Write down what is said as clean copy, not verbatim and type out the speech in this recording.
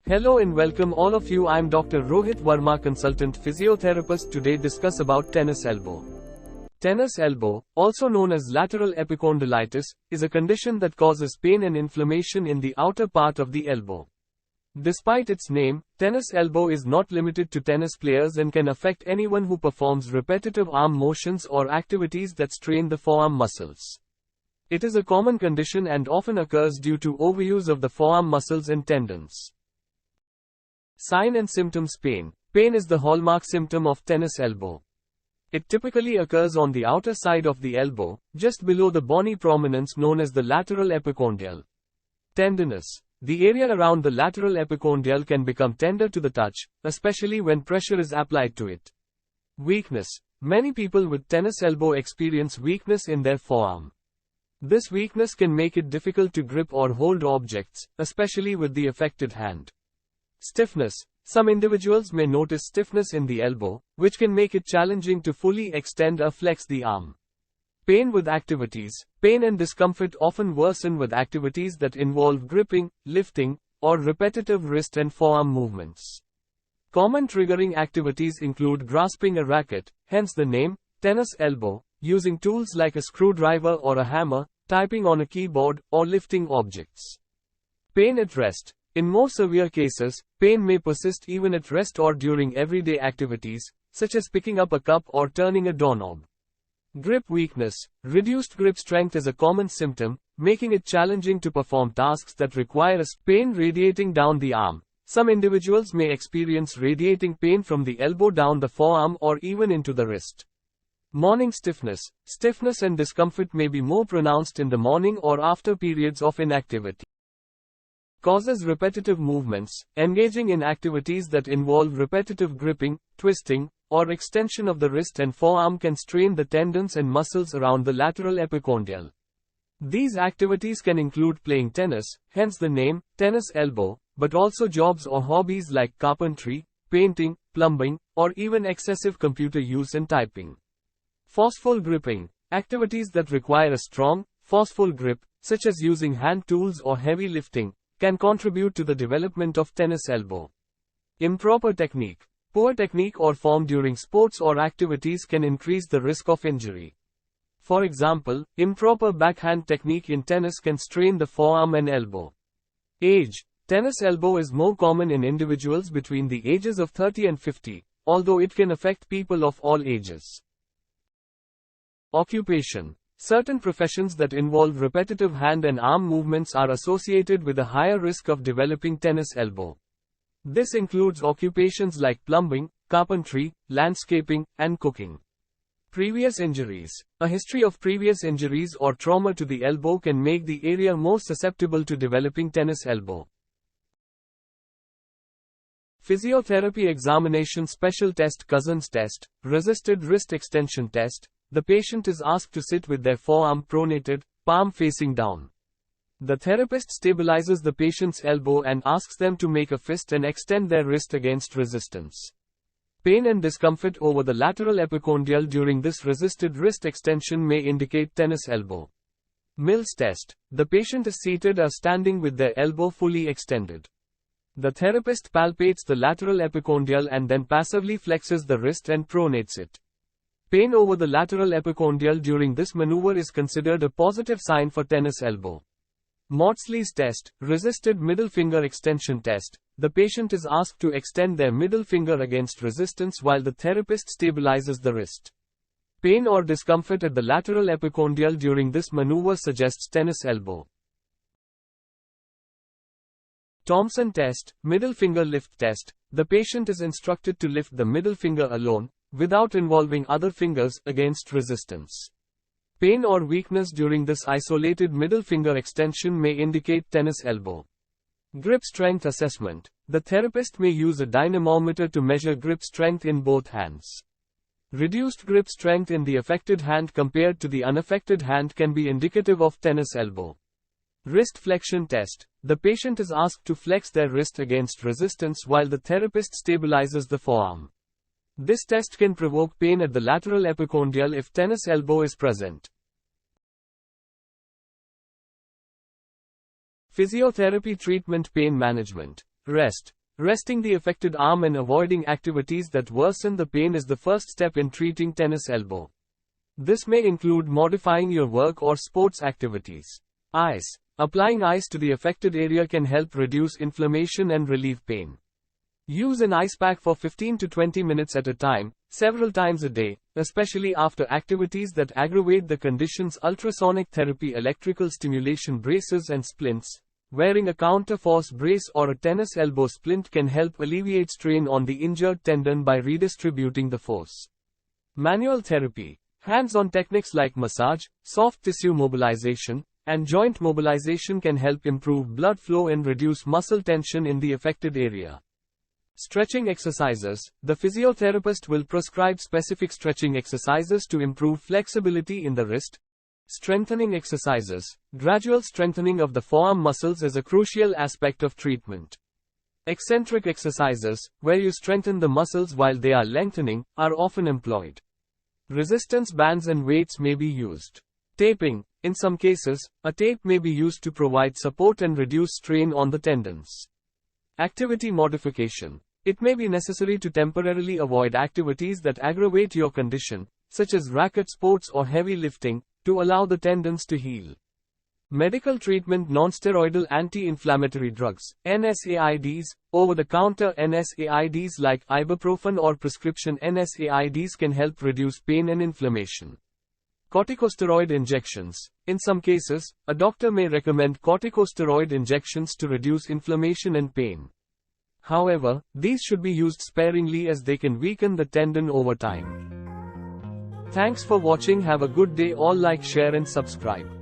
Hello and welcome all of you. I'm Dr. Rohit Verma, consultant physiotherapist. Today discuss about tennis elbow. Tennis elbow, also known as lateral epicondylitis, is a condition that causes pain and inflammation in the outer part of the elbow. Despite its name, tennis elbow is not limited to tennis players and can affect anyone who performs repetitive arm motions or activities that strain the forearm muscles. It is a common condition and often occurs due to overuse of the forearm muscles and tendons. Sign and symptoms. Pain. Pain is the hallmark symptom of tennis elbow. It typically occurs on the outer side of the elbow, just below the bony prominence known as the lateral epicondyle. Tenderness. The area around the lateral epicondyle can become tender to the touch, especially when pressure is applied to it. Weakness. Many people with tennis elbow experience weakness in their forearm. This weakness can make it difficult to grip or hold objects, especially with the affected hand. Stiffness. Some individuals may notice stiffness in the elbow, which can make it challenging to fully extend or flex the arm. Pain with activities. Pain and discomfort often worsen with activities that involve gripping, lifting, or repetitive wrist and forearm movements. Common triggering activities include grasping a racket, hence the name, tennis elbow, using tools like a screwdriver or a hammer, typing on a keyboard, or lifting objects. Pain at rest. In more severe cases, pain may persist even at rest or during everyday activities, such as picking up a cup or turning a doorknob. Grip weakness. Reduced grip strength is a common symptom, making it challenging to perform tasks that require pain radiating down the arm. Some individuals may experience radiating pain from the elbow down the forearm or even into the wrist. Morning stiffness. Stiffness and discomfort may be more pronounced in the morning or after periods of inactivity. Causes repetitive movements. Engaging in activities that involve repetitive gripping, twisting, or extension of the wrist and forearm can strain the tendons and muscles around the lateral epicondyle. These activities can include playing tennis, hence the name, tennis elbow, but also jobs or hobbies like carpentry, painting, plumbing, or even excessive computer use and typing. Forceful gripping. Activities that require a strong, forceful grip, such as using hand tools or heavy lifting, can contribute to the development of tennis elbow. Improper technique. Poor technique or form during sports or activities can increase the risk of injury. For example, improper backhand technique in tennis can strain the forearm and elbow. Age. Tennis elbow is more common in individuals between the ages of 30 and 50, although it can affect people of all ages. Occupation. Certain professions that involve repetitive hand and arm movements are associated with a higher risk of developing tennis elbow. This includes occupations like plumbing, carpentry, landscaping, and cooking. Previous injuries. A history of previous injuries or trauma to the elbow can make the area more susceptible to developing tennis elbow. Physiotherapy examination. Special test. Cousins test, resisted wrist extension test. The patient is asked to sit with their forearm pronated, palm facing down. The therapist stabilizes the patient's elbow and asks them to make a fist and extend their wrist against resistance. Pain and discomfort over the lateral epicondyle during this resisted wrist extension may indicate tennis elbow. Mills test. The patient is seated or standing with their elbow fully extended. The therapist palpates the lateral epicondyle and then passively flexes the wrist and pronates it. Pain over the lateral epicondyle during this maneuver is considered a positive sign for tennis elbow. Maudsley's test, resisted middle finger extension test. The patient is asked to extend their middle finger against resistance while the therapist stabilizes the wrist. Pain or discomfort at the lateral epicondyle during this maneuver suggests tennis elbow. Thompson test, middle finger lift test. The patient is instructed to lift the middle finger alone, without involving other fingers, against resistance. Pain or weakness during this isolated middle finger extension may indicate tennis elbow. Grip strength assessment. The therapist may use a dynamometer to measure grip strength in both hands. Reduced grip strength in the affected hand compared to the unaffected hand can be indicative of tennis elbow. Wrist flexion test. The patient is asked to flex their wrist against resistance while the therapist stabilizes the forearm. This test can provoke pain at the lateral epicondyle if tennis elbow is present. Physiotherapy treatment. Pain management. Rest. Resting the affected arm and avoiding activities that worsen the pain is the first step in treating tennis elbow. This may include modifying your work or sports activities. Ice. Applying ice to the affected area can help reduce inflammation and relieve pain. Use an ice pack for 15 to 20 minutes at a time, several times a day, especially after activities that aggravate the conditions. Ultrasonic therapy, electrical stimulation braces and splints. Wearing a counterforce brace or a tennis elbow splint can help alleviate strain on the injured tendon by redistributing the force. Manual therapy. Hands-on techniques like massage, soft tissue mobilization, and joint mobilization can help improve blood flow and reduce muscle tension in the affected area. Stretching exercises. The physiotherapist will prescribe specific stretching exercises to improve flexibility in the wrist. Strengthening exercises. Gradual strengthening of the forearm muscles is a crucial aspect of treatment. Eccentric exercises, where you strengthen the muscles while they are lengthening, are often employed. Resistance bands and weights may be used. Taping. In some cases, a tape may be used to provide support and reduce strain on the tendons. Activity modification. It may be necessary to temporarily avoid activities that aggravate your condition, such as racket sports or heavy lifting, to allow the tendons to heal. Medical treatment. Nonsteroidal anti-inflammatory drugs, NSAIDs, over-the-counter NSAIDs like ibuprofen or prescription NSAIDs can help reduce pain and inflammation. Corticosteroid injections. In some cases, a doctor may recommend corticosteroid injections to reduce inflammation and pain. However, these should be used sparingly as they can weaken the tendon over time. Thanks for watching. Have a good day. All like, share and subscribe.